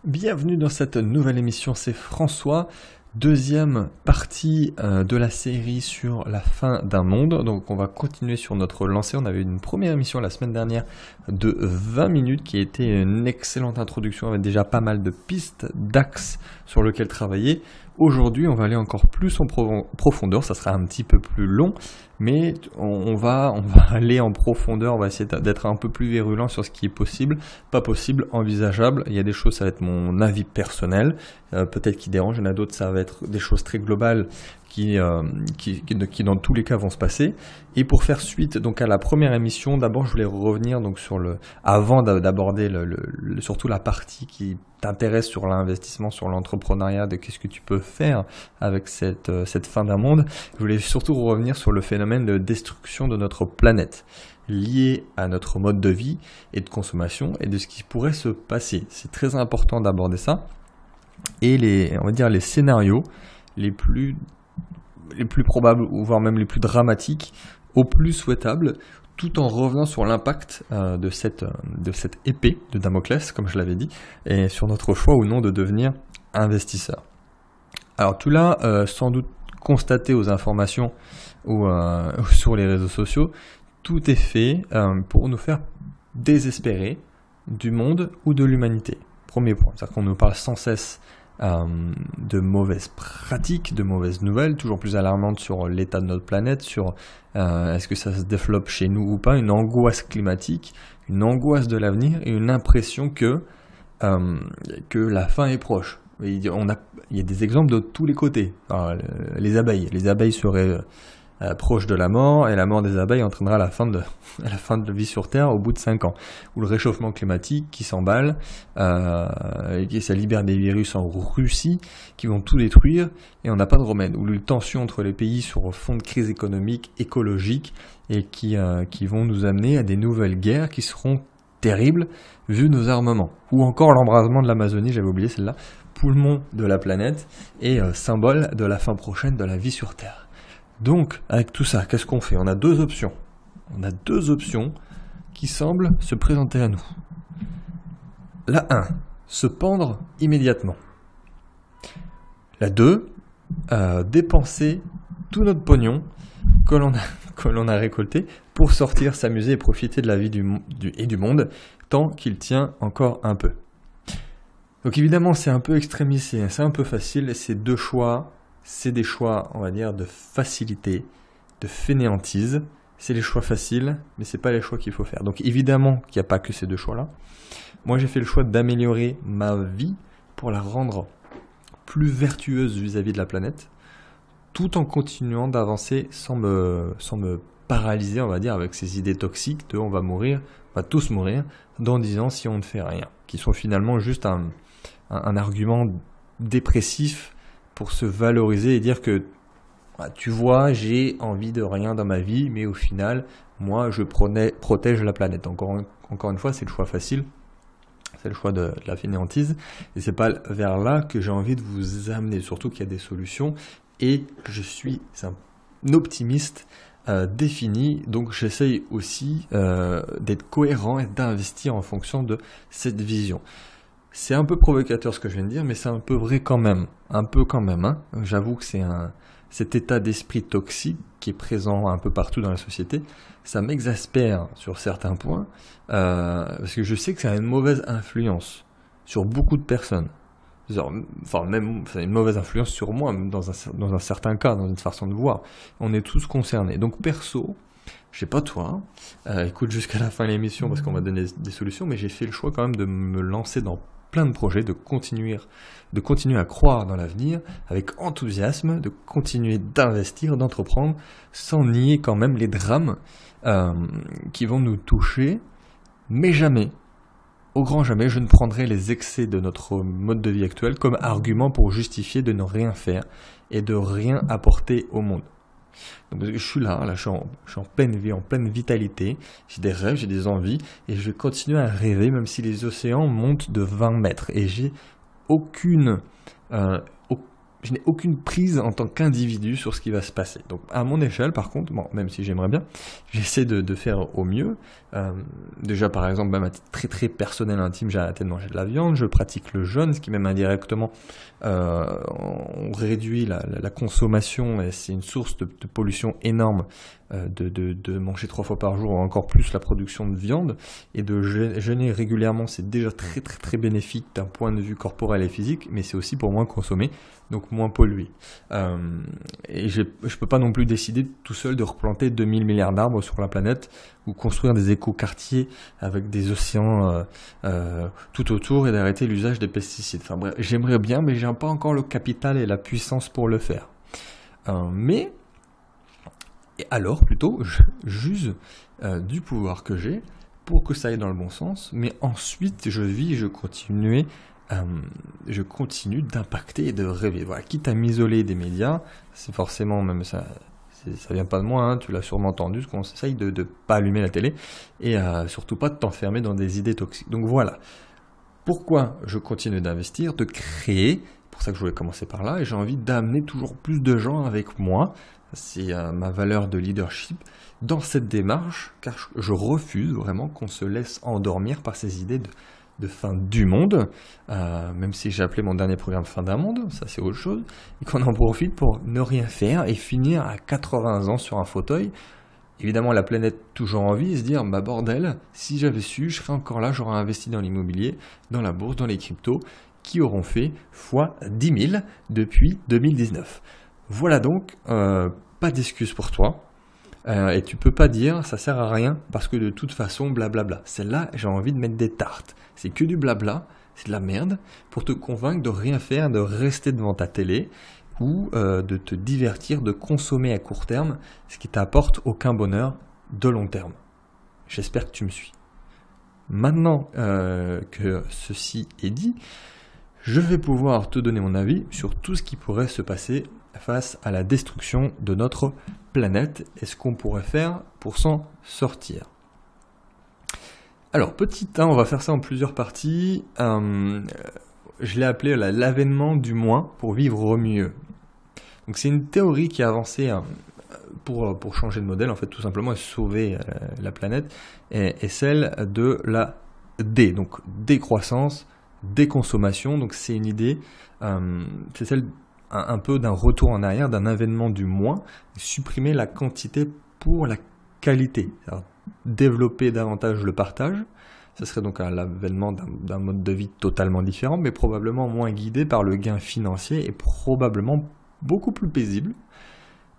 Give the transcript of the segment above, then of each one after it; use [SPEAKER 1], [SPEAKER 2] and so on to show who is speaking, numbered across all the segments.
[SPEAKER 1] Bienvenue dans cette nouvelle émission, c'est François, deuxième partie de la série sur la fin d'un monde. Donc on va continuer sur notre lancée. On avait une première émission la semaine dernière de 20 minutes qui a été une excellente introduction avec déjà pas mal de pistes, d'axes sur lesquels travailler. Aujourd'hui, on va aller encore plus en profondeur, ça sera un petit peu plus long, mais on va aller en profondeur, on va essayer d'être un peu plus virulent sur ce qui est possible, pas possible, envisageable. Il y a des choses, ça va être mon avis personnel, peut-être qui dérange, il y en a d'autres, ça va être des choses très globales qui dans tous les cas vont se passer. Et pour faire suite donc à la première émission, d'abord je voulais revenir donc sur avant d'aborder surtout la partie qui t'intéresse sur l'investissement, sur l'entrepreneuriat, de qu'est-ce que tu peux faire avec cette fin d'un monde. Je voulais surtout revenir sur le phénomène de destruction de notre planète lié à notre mode de vie et de consommation et de ce qui pourrait se passer. C'est très important d'aborder ça. Et on va dire les scénarios les plus probables, ou voire même les plus dramatiques, au plus souhaitables, tout en revenant sur l'impact de cette épée de Damoclès, comme je l'avais dit, et sur notre choix ou non de devenir investisseur. Alors tout là, sans doute constaté aux informations ou sur les réseaux sociaux, tout est fait pour nous faire désespérer du monde ou de l'humanité. Premier point, c'est-à-dire qu'on nous parle sans cesse de mauvaises pratiques, de mauvaises nouvelles, toujours plus alarmantes sur l'état de notre planète, sur est-ce que ça se développe chez nous ou pas, une angoisse climatique, une angoisse de l'avenir et une impression que la fin est proche. Il y a des exemples de tous les côtés. Alors, les abeilles seraient proches de la mort, et la mort des abeilles entraînera la fin de la vie sur Terre au bout de 5 ans. Ou le réchauffement climatique qui s'emballe, et ça libère des virus en Russie qui vont tout détruire, et on n'a pas de remède. Ou les tensions entre les pays sur fond de crise économique, écologique, et qui vont nous amener à des nouvelles guerres qui seront terribles vu nos armements. Ou encore l'embrasement de l'Amazonie, j'avais oublié celle-là, poumon de la planète, et symbole de la fin prochaine de la vie sur Terre. Donc, avec tout ça, qu'est-ce qu'on fait ? On a deux options. On a deux options qui semblent se présenter à nous. La 1, se pendre immédiatement. La 2, dépenser tout notre pognon que l'on a récolté pour sortir, s'amuser et profiter de la vie du monde tant qu'il tient encore un peu. Donc évidemment, c'est un peu extrémiste, c'est un peu facile, ces deux choix. C'est des choix, on va dire, de facilité, de fainéantise. C'est les choix faciles, mais c'est pas les choix qu'il faut faire. Donc évidemment qu'il n'y a pas que ces deux choix-là. Moi, j'ai fait le choix d'améliorer ma vie pour la rendre plus vertueuse vis-à-vis de la planète, tout en continuant d'avancer sans me paralyser, on va dire, avec ces idées toxiques de on va tous mourir dans 10 ans si on ne fait rien, qui sont finalement juste un argument dépressif pour se valoriser et dire que tu vois, j'ai envie de rien dans ma vie, mais au final, moi, je protège la planète. Encore une fois, c'est le choix facile, c'est le choix de la fainéantise, et c'est pas vers là que j'ai envie de vous amener, surtout qu'il y a des solutions, et je suis un optimiste défini, donc j'essaye aussi d'être cohérent et d'investir en fonction de cette vision. C'est un peu provocateur ce que je viens de dire, mais c'est un peu vrai quand même. Un peu quand même, hein. J'avoue que cet état d'esprit toxique qui est présent un peu partout dans la société, ça m'exaspère sur certains points, parce que je sais que ça a une mauvaise influence sur beaucoup de personnes. Enfin, même, ça a une mauvaise influence sur moi, même dans un certain cas, dans une façon de voir. On est tous concernés. Donc perso, je sais pas toi, écoute jusqu'à la fin de l'émission parce qu'on va donner des solutions, mais j'ai fait le choix quand même de me lancer dans plein de projets, de continuer à croire dans l'avenir avec enthousiasme, de continuer d'investir, d'entreprendre, sans nier quand même les drames qui vont nous toucher, mais jamais, au grand jamais, je ne prendrai les excès de notre mode de vie actuel comme argument pour justifier de ne rien faire et de rien apporter au monde. Donc je suis là, je suis en pleine vie, en pleine vitalité, j'ai des rêves, j'ai des envies, et je vais continuer à rêver même si les océans montent de 20 mètres. Et j'ai aucune je n'ai aucune prise en tant qu'individu sur ce qui va se passer. Donc à mon échelle, par contre, bon, même si j'aimerais bien, j'essaie de faire au mieux. Déjà, par exemple, même à titre très très personnel, intime, j'ai arrêté de manger de la viande, je pratique le jeûne, ce qui même indirectement, on réduit la consommation, et c'est une source de pollution énorme de manger 3 fois par jour, ou encore plus la production de viande, et de jeûner régulièrement, c'est déjà très très très bénéfique d'un point de vue corporel et physique, mais c'est aussi pour moins consommer, donc moins polluer. Et je peux pas non plus décider tout seul de replanter 2000 milliards d'arbres sur la planète, ou construire des écoquartiers avec des océans tout autour, et d'arrêter l'usage des pesticides. Enfin bref, j'aimerais bien, mais j'ai pas encore le capital et la puissance pour le faire. Alors plutôt, j'use du pouvoir que j'ai pour que ça aille dans le bon sens, mais ensuite je continue d'impacter et de rêver. Voilà, quitte à m'isoler des médias, c'est forcément même ça vient pas de moi, hein, tu l'as sûrement entendu, qu'on essaye de pas allumer la télé et surtout pas de t'enfermer dans des idées toxiques. Donc voilà, pourquoi je continue d'investir, de créer, c'est pour ça que je voulais commencer par là, et j'ai envie d'amener toujours plus de gens avec moi. C'est ma valeur de leadership dans cette démarche, car je refuse vraiment qu'on se laisse endormir par ces idées de fin du monde, même si j'ai appelé mon dernier programme fin d'un monde, ça c'est autre chose, et qu'on en profite pour ne rien faire et finir à 80 ans sur un fauteuil. Évidemment, la planète toujours en vie, et se dire, bah bordel, si j'avais su, je serais encore là, j'aurais investi dans l'immobilier, dans la bourse, dans les cryptos, qui auront fait fois 10 000 depuis 2019. Voilà donc, pas d'excuse pour toi, et tu peux pas dire ça sert à rien parce que de toute façon blablabla. Celle-là, j'ai envie de mettre des tartes. C'est que du blabla, c'est de la merde pour te convaincre de rien faire, de rester devant ta télé ou de te divertir, de consommer à court terme, ce qui t'apporte aucun bonheur de long terme. J'espère que tu me suis. Maintenant que ceci est dit, je vais pouvoir te donner mon avis sur tout ce qui pourrait se passer face à la destruction de notre planète et ce qu'on pourrait faire pour s'en sortir. Alors, petit 1, on va faire ça en plusieurs parties. Je l'ai appelé l'avènement du moins pour vivre mieux. Donc, c'est une théorie qui a avancé pour changer de modèle, en fait, tout simplement, et sauver la planète, et celle de la donc décroissance, déconsommation. Donc, c'est une idée, c'est celle un peu d'un retour en arrière, d'un avènement du moins, supprimer la quantité pour la qualité. Alors, développer davantage le partage, ce serait donc l'avènement d'un mode de vie totalement différent, mais probablement moins guidé par le gain financier et probablement beaucoup plus paisible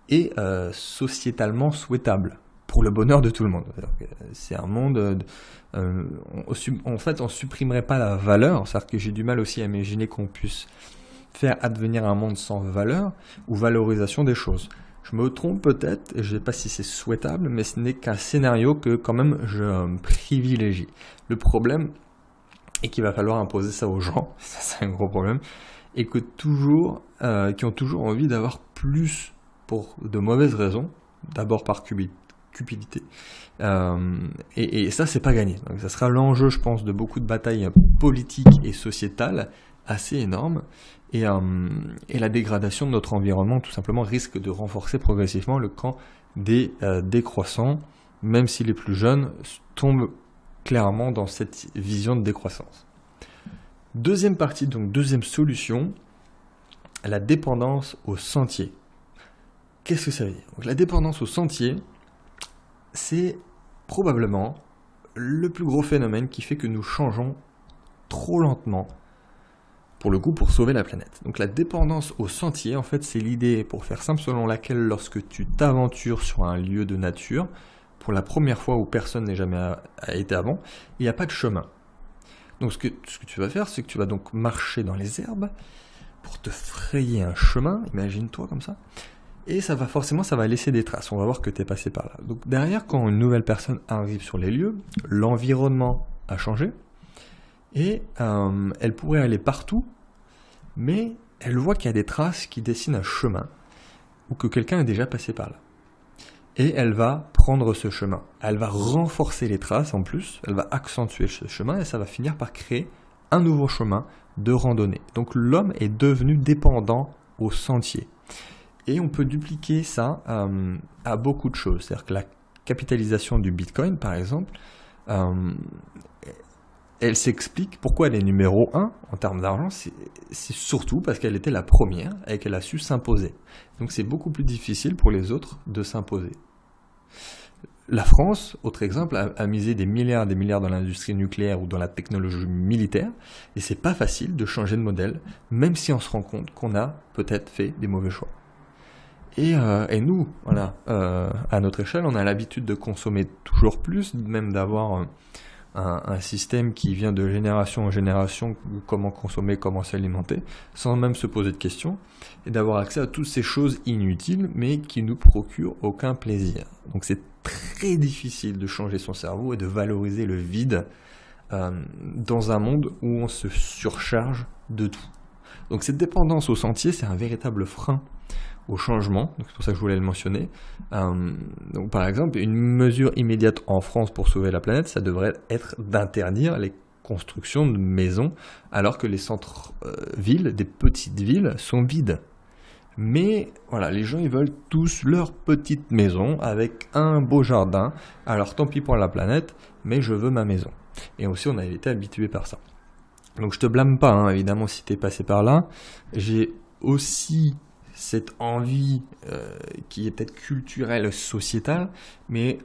[SPEAKER 1] et sociétalement souhaitable pour le bonheur de tout le monde. C'est un monde, en fait, on supprimerait pas la valeur, c'est-à-dire que j'ai du mal aussi à imaginer qu'on puisse faire advenir un monde sans valeur ou valorisation des choses. Je me trompe peut-être, et je ne sais pas si c'est souhaitable, mais ce n'est qu'un scénario que quand même je privilégie. Le problème est qu'il va falloir imposer ça aux gens, ça c'est un gros problème, et que qui ont toujours envie d'avoir plus pour de mauvaises raisons, d'abord par cupidité, et ça c'est pas gagné. Donc ça sera l'enjeu, je pense, de beaucoup de batailles politiques et sociétales assez énorme, et la dégradation de notre environnement tout simplement risque de renforcer progressivement le camp des décroissants, même si les plus jeunes tombent clairement dans cette vision de décroissance. Deuxième partie, donc deuxième solution, la dépendance au sentier. Qu'est-ce que ça veut dire ? Donc, la dépendance au sentier, c'est probablement le plus gros phénomène qui fait que nous changeons trop lentement, pour le coup, pour sauver la planète. Donc la dépendance au sentier, en fait, c'est l'idée, pour faire simple, selon laquelle lorsque tu t'aventures sur un lieu de nature, pour la première fois où personne n'est jamais été avant, il n'y a pas de chemin. Donc ce que tu vas faire, c'est que tu vas donc marcher dans les herbes pour te frayer un chemin, imagine-toi comme ça, et ça va laisser des traces, on va voir que tu es passé par là. Donc derrière, quand une nouvelle personne arrive sur les lieux, l'environnement a changé, et elle pourrait aller partout, mais elle voit qu'il y a des traces qui dessinent un chemin, ou que quelqu'un est déjà passé par là. Et elle va prendre ce chemin. Elle va renforcer les traces en plus, elle va accentuer ce chemin, et ça va finir par créer un nouveau chemin de randonnée. Donc l'homme est devenu dépendant au sentier. Et on peut dupliquer ça à beaucoup de choses. C'est-à-dire que la capitalisation du Bitcoin, par exemple, elle s'explique pourquoi elle est numéro 1 en termes d'argent. C'est surtout parce qu'elle était la première et qu'elle a su s'imposer. Donc c'est beaucoup plus difficile pour les autres de s'imposer. La France, autre exemple, a misé des milliards dans l'industrie nucléaire ou dans la technologie militaire, et c'est pas facile de changer de modèle, même si on se rend compte qu'on a peut-être fait des mauvais choix. Et nous, voilà, à notre échelle, on a l'habitude de consommer toujours plus, même d'avoir un système qui vient de génération en génération, comment consommer, comment s'alimenter, sans même se poser de questions, et d'avoir accès à toutes ces choses inutiles, mais qui nous procurent aucun plaisir. Donc c'est très difficile de changer son cerveau et de valoriser le vide dans un monde où on se surcharge de tout. Donc cette dépendance au sentier, c'est un véritable frein au changement, donc c'est pour ça que je voulais le mentionner. Donc par exemple, une mesure immédiate en France pour sauver la planète, ça devrait être d'interdire les constructions de maisons, alors que les centres-villes, des petites villes, sont vides. Mais voilà, les gens ils veulent tous leur petite maison avec un beau jardin, alors tant pis pour la planète, mais je veux ma maison. Et aussi on a été habitué par ça. Donc je te blâme pas, hein, évidemment, si t'es passé par là. J'ai aussi cette envie qui est peut-être culturelle, sociétale, mais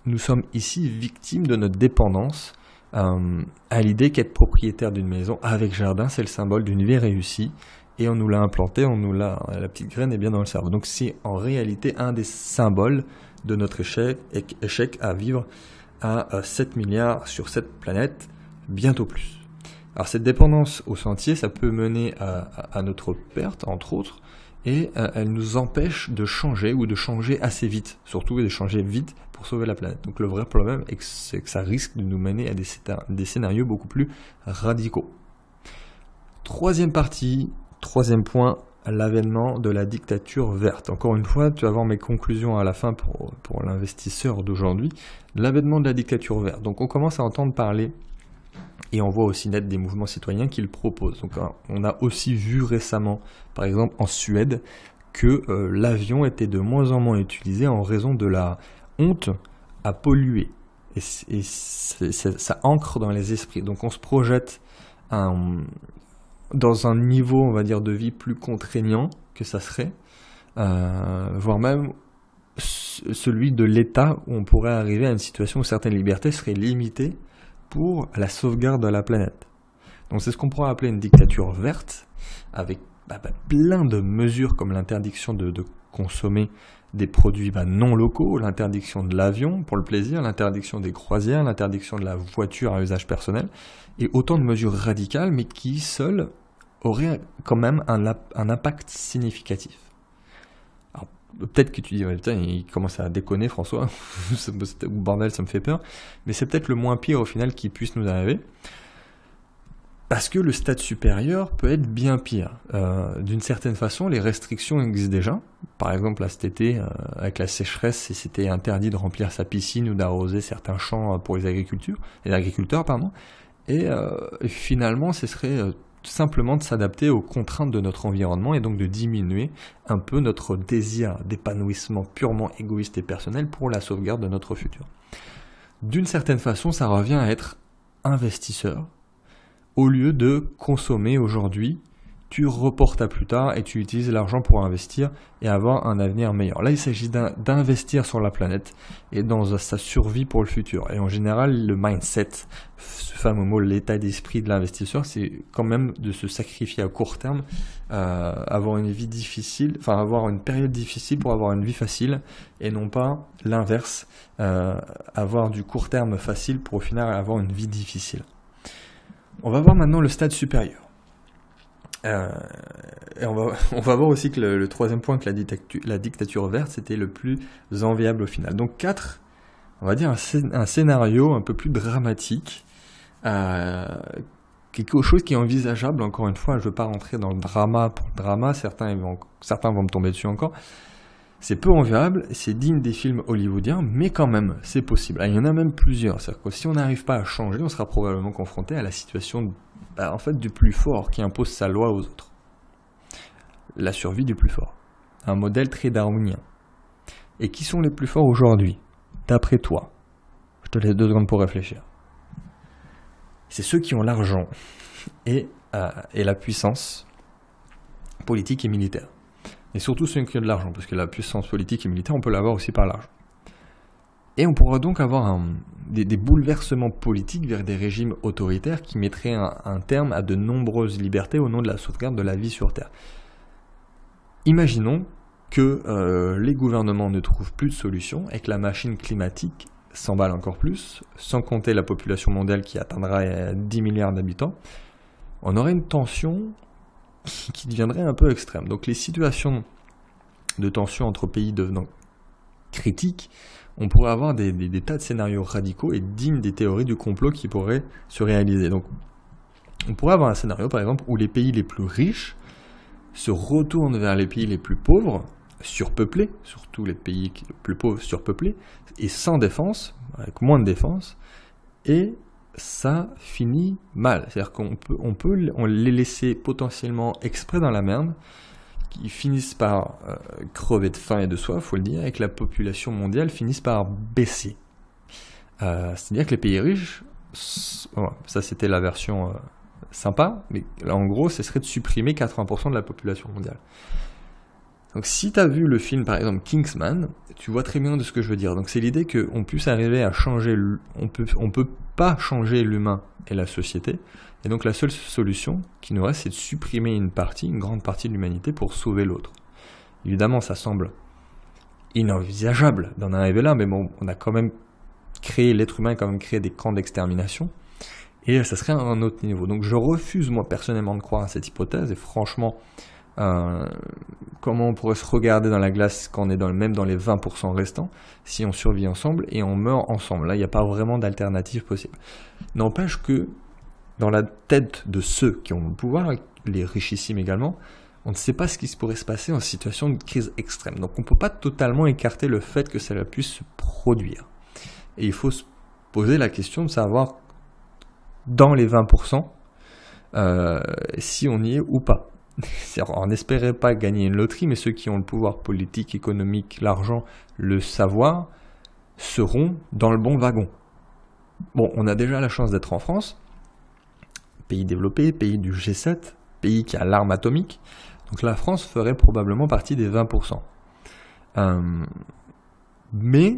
[SPEAKER 1] nous sommes ici victimes de notre dépendance à l'idée qu'être propriétaire d'une maison avec jardin, c'est le symbole d'une vie réussie, et on nous l'a implanté, la petite graine est bien dans le cerveau. Donc c'est en réalité un des symboles de notre échec à vivre à 7 milliards sur cette planète, bientôt plus. Alors cette dépendance au sentier, ça peut mener à notre perte, entre autres, et elle nous empêche de changer ou de changer assez vite, surtout de changer vite pour sauver la planète. Donc le vrai problème c'est que ça risque de nous mener à des scénarios beaucoup plus radicaux. Troisième point, l'avènement de la dictature verte. Encore une fois, tu vas voir mes conclusions à la fin pour l'investisseur d'aujourd'hui. L'avènement de la dictature verte. Donc on commence à entendre parler, et on voit aussi naître des mouvements citoyens qui le proposent. Donc on a aussi vu récemment, par exemple en Suède, que l'avion était de moins en moins utilisé en raison de la honte à polluer. Et ça ancre dans les esprits. Donc on se projette dans un niveau, on va dire, de vie plus contraignant que ça serait, voire même celui de l'État, où on pourrait arriver à une situation où certaines libertés seraient limitées pour la sauvegarde de la planète. Donc c'est ce qu'on pourrait appeler une dictature verte, avec plein de mesures comme l'interdiction de consommer des produits non locaux, l'interdiction de l'avion pour le plaisir, l'interdiction des croisières, l'interdiction de la voiture à usage personnel, et autant de mesures radicales, mais qui seules auraient quand même un impact significatif. Alors, peut-être que tu dis, ouais, putain, il commence à déconner François, bordel, ça me fait peur, mais c'est peut-être le moins pire au final qui puisse nous arriver. Parce que le stade supérieur peut être bien pire. D'une certaine façon, les restrictions existent déjà. Par exemple, là, cet été, avec la sécheresse, c'était interdit de remplir sa piscine ou d'arroser certains champs pour les agriculteurs. Et finalement, ce serait simplement de s'adapter aux contraintes de notre environnement et donc de diminuer un peu notre désir d'épanouissement purement égoïste et personnel pour la sauvegarde de notre futur. D'une certaine façon, ça revient à être investisseur. Au lieu de consommer aujourd'hui, tu reportes à plus tard et tu utilises l'argent pour investir et avoir un avenir meilleur. Là, il s'agit d'investir sur la planète et dans sa survie pour le futur. Et en général, le mindset, ce fameux mot, l'état d'esprit de l'investisseur, c'est quand même de se sacrifier à court terme, avoir une vie difficile, avoir une période difficile pour avoir une vie facile, et non pas l'inverse, avoir du court terme facile pour au final avoir une vie difficile. On va voir maintenant le stade supérieur. Et on va voir aussi que le troisième point, que la dictature verte, c'était le plus enviable au final. Donc 4, on va dire un scénario un peu plus dramatique, quelque chose qui est envisageable. Encore une fois, je ne veux pas rentrer dans le drama pour le drama, certains vont me tomber dessus encore. C'est peu enviable, c'est digne des films hollywoodiens, mais quand même, c'est possible. Il y en a même plusieurs. C'est-à-dire que si on n'arrive pas à changer, on sera probablement confronté à la situation du plus fort qui impose sa loi aux autres. la survie du plus fort. Un modèle très darwinien. Et qui sont les plus forts aujourd'hui, d'après toi? Je te laisse 2 secondes pour réfléchir. C'est ceux qui ont l'argent et la puissance politique et militaire. Et surtout ceux qui ont de l'argent, parce que la puissance politique et militaire, on peut l'avoir aussi par l'argent. Et on pourra donc avoir des bouleversements politiques vers des régimes autoritaires qui mettraient un terme à de nombreuses libertés au nom de la sauvegarde de la vie sur Terre. Imaginons que les gouvernements ne trouvent plus de solution et que la machine climatique s'emballe encore plus, sans compter la population mondiale qui atteindra 10 milliards d'habitants, on aurait une tension qui deviendrait un peu extrême. Donc les situations de tension entre pays devenant critiques, on pourrait avoir des tas de scénarios radicaux et dignes des théories du complot qui pourraient se réaliser. Donc on pourrait avoir un scénario par exemple où les pays les plus riches se retournent vers les pays les plus pauvres, surpeuplés, surtout les pays les plus pauvres surpeuplés, et sans défense, avec moins de défense, et ça finit mal. C'est-à-dire qu'on peut les laisser potentiellement exprès dans la merde, qui finissent par crever de faim et de soif, faut le dire, et que la population mondiale finisse par baisser. C'est-à-dire que les pays riches, ça c'était la version sympa, mais là en gros, ce serait de supprimer 80% de la population mondiale. Donc si tu as vu le film par exemple Kingsman, tu vois très bien de ce que je veux dire. Donc c'est l'idée qu'on puisse arriver à changer, on peut pas changer l'humain et la société, et donc la seule solution qui nous reste c'est de supprimer une grande partie de l'humanité pour sauver l'autre. Évidemment ça semble inenvisageable d'en arriver là, mais bon, on a quand même l'être humain a quand même créé des camps d'extermination, et ça serait un autre niveau. Donc je refuse moi personnellement de croire à cette hypothèse, et franchement, comment on pourrait se regarder dans la glace quand on est même dans les 20% restants, si on survit ensemble et on meurt ensemble. Là, il n'y a pas vraiment d'alternative possible. N'empêche que dans la tête de ceux qui ont le pouvoir, les richissimes également, on ne sait pas ce qui pourrait se passer en situation de crise extrême. Donc on ne peut pas totalement écarter le fait que cela puisse se produire. Et il faut se poser la question de savoir, dans les 20%, si on y est ou pas. On n'espérait pas gagner une loterie, mais ceux qui ont le pouvoir politique, économique, l'argent, le savoir, seront dans le bon wagon. Bon, on a déjà la chance d'être en France, pays développé, pays du G7, pays qui a l'arme atomique, donc la France ferait probablement partie des 20%. Mais,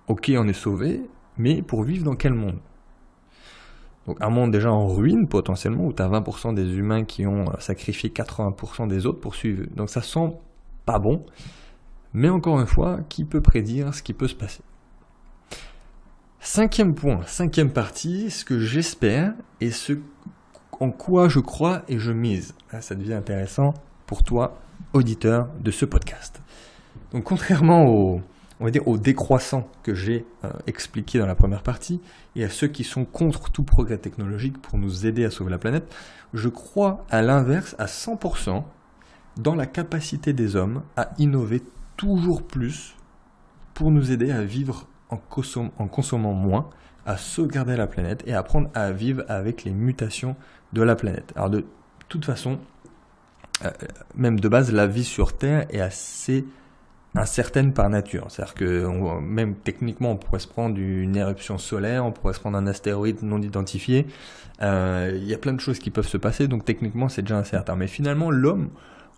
[SPEAKER 1] ok, on est sauvé, mais pour vivre dans quel monde ? Donc un monde déjà en ruine potentiellement, où tu as 20% des humains qui ont sacrifié 80% des autres pour suivre. Donc ça sent pas bon, mais encore une fois, qui peut prédire ce qui peut se passer ? 5e point, 5e partie, ce que j'espère et ce en quoi je crois et je mise. Là, ça devient intéressant pour toi, auditeur de ce podcast. Donc contrairement au décroissant que j'ai expliqué dans la première partie, et à ceux qui sont contre tout progrès technologique pour nous aider à sauver la planète, je crois à l'inverse à 100% dans la capacité des hommes à innover toujours plus pour nous aider à vivre en consommant moins, à sauvegarder la planète et à apprendre à vivre avec les mutations de la planète. Alors de toute façon, même de base, la vie sur Terre est assez incertaine par nature. C'est-à-dire que même techniquement, on pourrait se prendre une éruption solaire, on pourrait se prendre un astéroïde non identifié. Il y a plein de choses qui peuvent se passer, donc techniquement, c'est déjà incertain. Mais finalement, l'homme,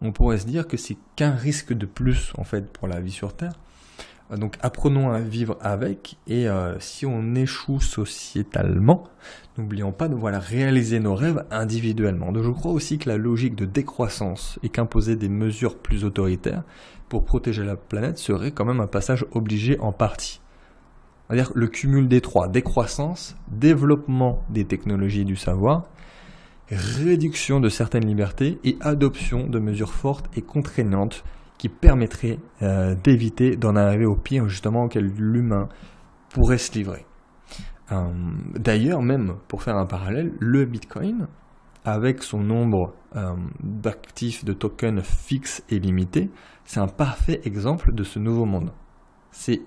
[SPEAKER 1] on pourrait se dire que c'est qu'un risque de plus, en fait, pour la vie sur Terre. Donc apprenons à vivre avec, et si on échoue sociétalement, n'oublions pas de réaliser nos rêves individuellement. Donc je crois aussi que la logique de décroissance et qu'imposer des mesures plus autoritaires pour protéger la planète serait quand même un passage obligé en partie. C'est-à-dire le cumul des trois, décroissance, développement des technologies et du savoir, réduction de certaines libertés et adoption de mesures fortes et contraignantes qui permettrait d'éviter d'en arriver au pire justement auquel l'humain pourrait se livrer. D'ailleurs, même pour faire un parallèle, le Bitcoin, avec son nombre d'actifs de tokens fixes et limités, c'est un parfait exemple de ce nouveau monde. C'est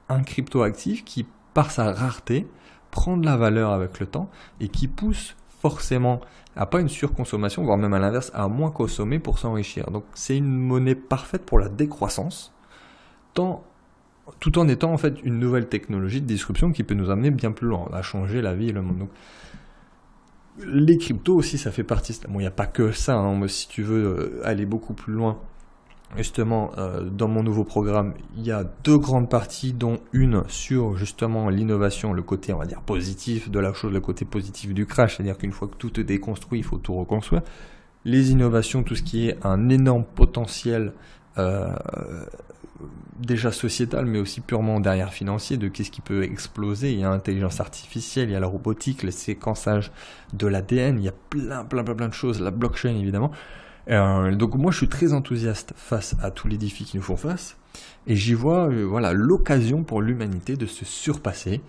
[SPEAKER 1] un cryptoactif qui, par sa rareté, prend de la valeur avec le temps et qui pousse forcément à pas une surconsommation, voire même à l'inverse, à moins consommer pour s'enrichir. Donc c'est une monnaie parfaite pour la décroissance, tout en étant en fait une nouvelle technologie de disruption qui peut nous amener bien plus loin, à changer la vie et le monde. Donc, les cryptos aussi, ça fait partie. Bon, il n'y a pas que ça, hein, mais si tu veux aller beaucoup plus loin, justement, dans mon nouveau programme, il y a 2 grandes parties, dont une sur justement l'innovation, le côté, on va dire, positif de la chose, le côté positif du crash, c'est-à-dire qu'une fois que tout est déconstruit, il faut tout reconstruire. Les innovations, tout ce qui est un énorme potentiel déjà sociétal, mais aussi purement derrière financier, de qu'est-ce qui peut exploser. Il y a l'intelligence artificielle, il y a la robotique, le séquençage de l'ADN, il y a plein de choses, la blockchain évidemment. Donc moi je suis très enthousiaste face à tous les défis qui nous font face, et j'y vois voilà, l'occasion pour l'humanité de se surpasser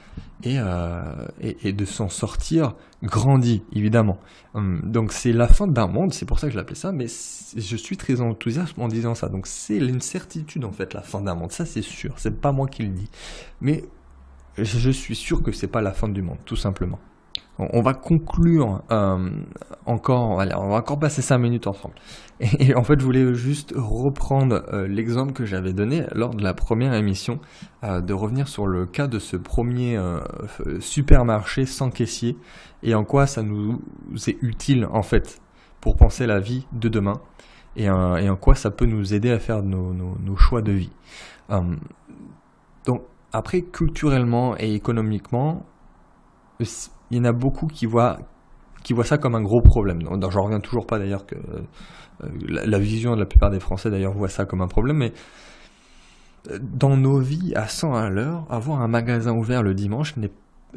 [SPEAKER 1] et de s'en sortir grandi, évidemment. Donc c'est la fin d'un monde, c'est pour ça que je l'appelais ça, mais je suis très enthousiaste en disant ça. Donc c'est une certitude en fait, la fin d'un monde, ça c'est sûr, c'est pas moi qui le dis, mais je suis sûr que c'est pas la fin du monde, tout simplement. On va conclure encore, allez, on va encore passer 5 minutes ensemble. Et en fait, je voulais juste reprendre l'exemple que j'avais donné lors de la première émission, de revenir sur le cas de ce premier supermarché sans caissier, et en quoi ça nous est utile en fait pour penser la vie de demain, et en quoi ça peut nous aider à faire nos choix de vie. Donc après, culturellement et économiquement, il y en a beaucoup qui voient ça comme un gros problème. J'en reviens toujours pas d'ailleurs que la vision de la plupart des Français d'ailleurs voit ça comme un problème, mais dans nos vies à 100 à l'heure, avoir un magasin ouvert le dimanche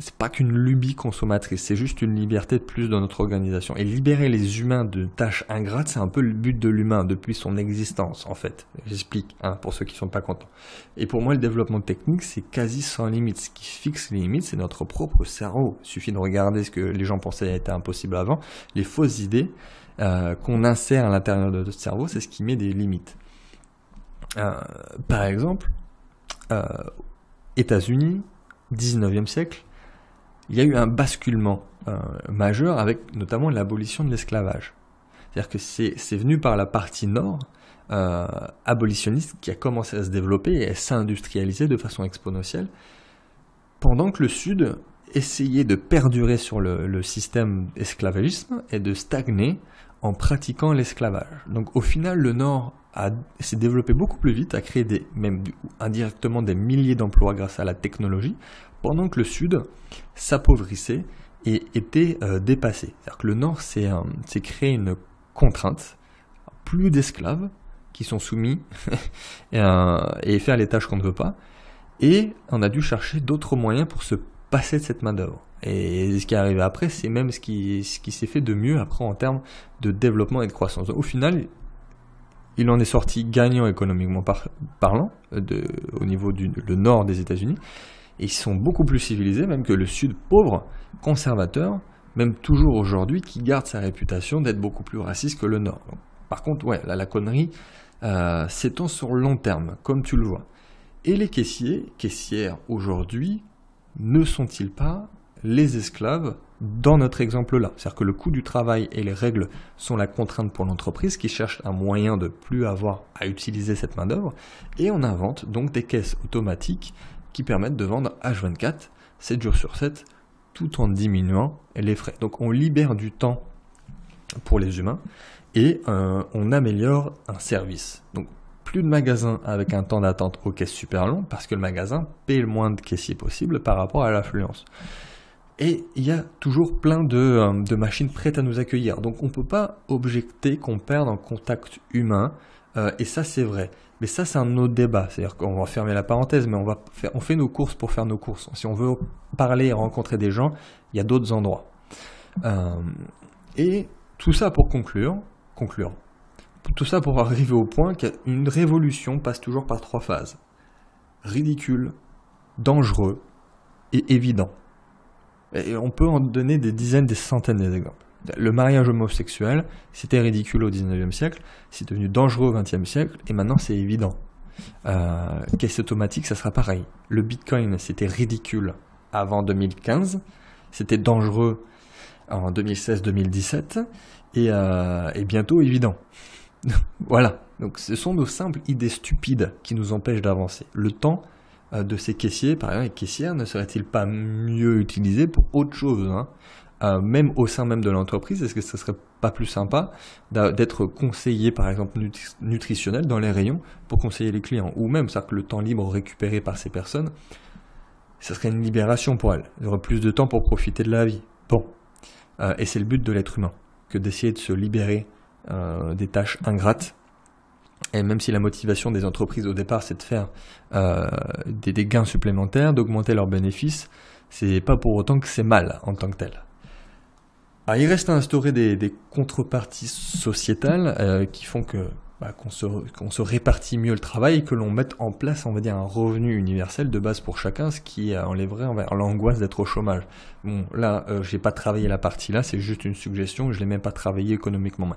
[SPEAKER 1] c'est pas qu'une lubie consommatrice, c'est juste une liberté de plus dans notre organisation. Et libérer les humains de tâches ingrates, c'est un peu le but de l'humain depuis son existence, en fait. J'explique, pour ceux qui sont pas contents. Et pour moi, le développement technique, c'est quasi sans limite. Ce qui fixe les limites, c'est notre propre cerveau. Il suffit de regarder ce que les gens pensaient était impossible avant. Les fausses idées qu'on insère à l'intérieur de notre cerveau, c'est ce qui met des limites. Par exemple, États-Unis, 19e siècle, il y a eu un basculement majeur avec notamment l'abolition de l'esclavage. C'est-à-dire que c'est venu par la partie nord abolitionniste qui a commencé à se développer et à s'industrialiser de façon exponentielle, pendant que le sud essayait de perdurer sur le système esclavagisme et de stagner en pratiquant l'esclavage. Donc au final, le nord s'est développé beaucoup plus vite, a créé même indirectement des milliers d'emplois grâce à la technologie, pendant que le sud s'appauvrissait et était dépassé. C'est-à-dire que le nord s'est créé une contrainte, plus d'esclaves qui sont soumis et faire les tâches qu'on ne veut pas, et on a dû chercher d'autres moyens pour se passer de cette main d'œuvre. Et ce qui est arrivé après, c'est même ce qui s'est fait de mieux après en termes de développement et de croissance. Au final, il en est sorti gagnant économiquement parlant au niveau le nord des États-Unis, et ils sont beaucoup plus civilisés même que le sud pauvre, conservateur, même toujours aujourd'hui, qui garde sa réputation d'être beaucoup plus raciste que le nord. Donc, par contre, ouais, là, la connerie s'étend sur le long terme, comme tu le vois. Et les caissières aujourd'hui, ne sont-ils pas les esclaves dans notre exemple-là? C'est-à-dire que le coût du travail et les règles sont la contrainte pour l'entreprise qui cherche un moyen de plus avoir à utiliser cette main-d'œuvre, et on invente donc des caisses automatiques qui permettent de vendre H24, 7 jours sur 7, tout en diminuant les frais. Donc on libère du temps pour les humains et on améliore un service. Donc plus de magasins avec un temps d'attente aux caisses super long, parce que le magasin paie le moins de caissiers possible par rapport à l'affluence. Et il y a toujours plein de machines prêtes à nous accueillir. Donc on ne peut pas objecter qu'on perde en contact humain, et ça c'est vrai. Mais ça c'est un autre débat, c'est-à-dire qu'on va fermer la parenthèse, mais on fait nos courses pour faire nos courses. Si on veut parler et rencontrer des gens, il y a d'autres endroits. Et tout ça pour conclure. Tout ça pour arriver au point qu'une révolution passe toujours par 3 phases. Ridicule, dangereux et évident. Et on peut en donner des dizaines, des centaines d'exemples. Le mariage homosexuel, c'était ridicule au 19e siècle, c'est devenu dangereux au 20e siècle, et maintenant c'est évident. Caisse automatique, ça sera pareil. Le bitcoin, c'était ridicule avant 2015, c'était dangereux en 2016-2017 et bientôt évident. Voilà, donc ce sont nos simples idées stupides qui nous empêchent d'avancer. Le temps de ces caissiers, par exemple, les caissières, ne serait-il pas mieux utilisé pour autre chose, hein? Même au sein même de l'entreprise, est-ce que ce serait pas plus sympa d'être conseiller, par exemple, nutritionnel dans les rayons pour conseiller les clients, ou même ça que le temps libre récupéré par ces personnes, ça serait une libération pour elles. Elles auraient plus de temps pour profiter de la vie. Bon, et c'est le but de l'être humain, que d'essayer de se libérer des tâches ingrates. Et même si la motivation des entreprises au départ c'est de faire des gains supplémentaires, d'augmenter leurs bénéfices, c'est pas pour autant que c'est mal en tant que tel. Alors, il reste à instaurer des contreparties sociétales qui font qu'on se répartit mieux le travail et que l'on mette en place, on va dire, un revenu universel de base pour chacun, ce qui enlèverait l'angoisse d'être au chômage. Bon, là, j'ai pas travaillé la partie là, c'est juste une suggestion, je l'ai même pas travaillé économiquement.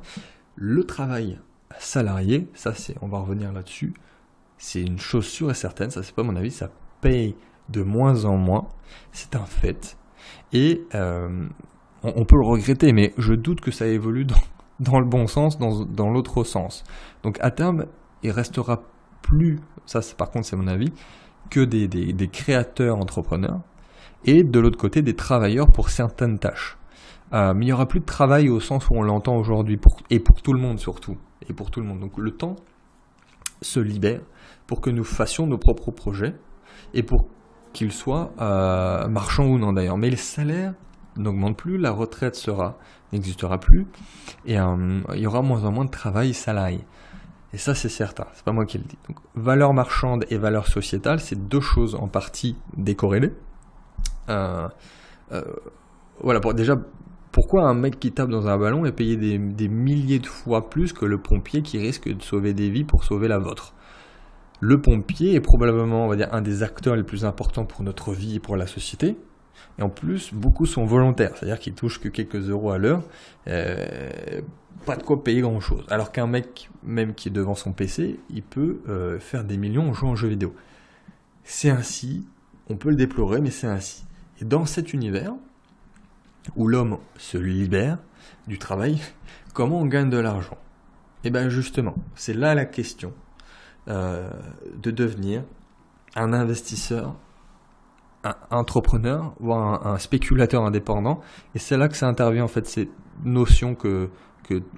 [SPEAKER 1] Le travail salarié, ça on va revenir là-dessus, c'est une chose sûre et certaine, ça c'est pas mon avis, ça paye de moins en moins, c'est un fait. Et on peut le regretter, mais je doute que ça évolue dans le bon sens, dans l'autre sens. Donc à terme, il restera plus, ça par contre c'est mon avis, que des créateurs entrepreneurs, et de l'autre côté des travailleurs pour certaines tâches. Mais il n'y aura plus de travail au sens où on l'entend aujourd'hui, et pour tout le monde surtout, et pour tout le monde. Donc le temps se libère pour que nous fassions nos propres projets, et pour qu'ils soient marchands ou non d'ailleurs. Mais le salaire n'augmente plus, la retraite n'existera plus, et il y aura moins en moins de travail salarié. Et ça c'est certain, c'est pas moi qui le dis. Donc valeur marchande et valeur sociétale, c'est deux choses en partie décorrélées. Voilà, déjà, pourquoi un mec qui tape dans un ballon est payé des milliers de fois plus que le pompier qui risque de sauver des vies pour sauver la vôtre? Le pompier est probablement, on va dire, un des acteurs les plus importants pour notre vie et pour la société. Et en plus, beaucoup sont volontaires, c'est-à-dire qu'ils touchent que quelques euros à l'heure, pas de quoi payer grand-chose. Alors qu'un mec, même qui est devant son PC, il peut faire des millions en jouant aux jeux vidéo. C'est ainsi, on peut le déplorer, mais c'est ainsi. Et dans cet univers, où l'homme se libère du travail, comment on gagne de l'argent? Et bien justement, c'est là la question de devenir un investisseur, un entrepreneur, voire un spéculateur indépendant. Et c'est là que ça intervient en fait, ces notions que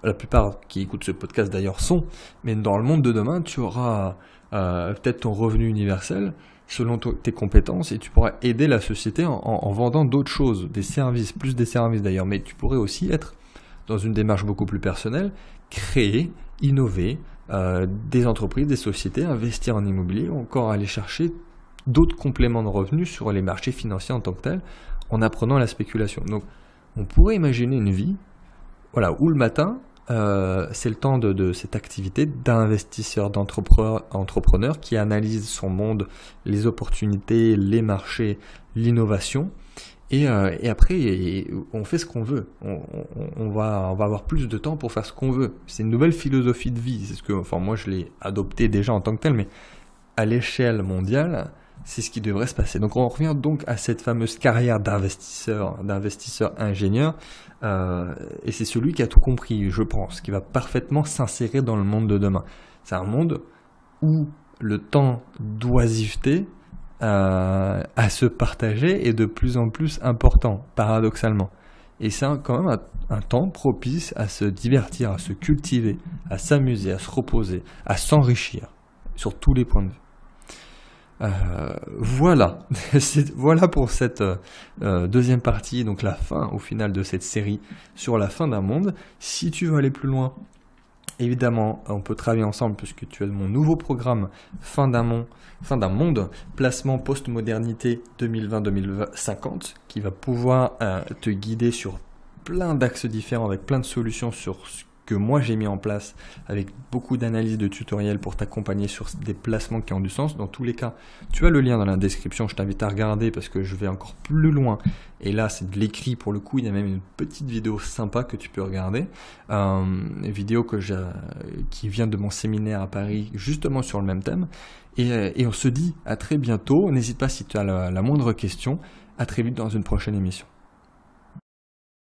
[SPEAKER 1] la plupart qui écoutent ce podcast d'ailleurs sont. Mais dans le monde de demain, tu auras peut-être ton revenu universel selon tes compétences, et tu pourras aider la société en vendant d'autres choses, des services, plus des services d'ailleurs, mais tu pourrais aussi être dans une démarche beaucoup plus personnelle, créer, innover des entreprises, des sociétés, investir en immobilier, ou encore aller chercher d'autres compléments de revenus sur les marchés financiers en tant que tels, en apprenant la spéculation. Donc on pourrait imaginer une vie où le matin, c'est le temps de cette activité d'investisseur, d'entrepreneur qui analyse son monde, les opportunités, les marchés, l'innovation, et après on fait ce qu'on veut. On va avoir plus de temps pour faire ce qu'on veut. C'est une nouvelle philosophie de vie. C'est moi je l'ai adopté déjà en tant que tel, mais à l'échelle mondiale, c'est ce qui devrait se passer. Donc on revient donc à cette fameuse carrière d'investisseur ingénieur, et c'est celui qui a tout compris, je pense, qui va parfaitement s'insérer dans le monde de demain. C'est un monde où le temps d'oisiveté à se partager est de plus en plus important, paradoxalement. Et c'est quand même un temps propice à se divertir, à se cultiver, à s'amuser, à se reposer, à s'enrichir sur tous les points de vue. Voilà pour cette deuxième partie, donc la fin au final de cette série sur la fin d'un monde. Si tu veux aller plus loin, évidemment on peut travailler ensemble puisque tu as mon nouveau programme fin d'un monde, placement post-modernité 2020-2050, qui va pouvoir te guider sur plein d'axes différents avec plein de solutions sur ce que moi j'ai mis en place, avec beaucoup d'analyses de tutoriels pour t'accompagner sur des placements qui ont du sens. Dans tous les cas, tu as le lien dans la description, je t'invite à regarder parce que je vais encore plus loin. Et là, c'est de l'écrit pour le coup, il y a même une petite vidéo sympa que tu peux regarder. Une vidéo qui vient de mon séminaire à Paris, justement sur le même thème. Et on se dit à très bientôt. N'hésite pas si tu as la moindre question. À très vite dans une prochaine émission.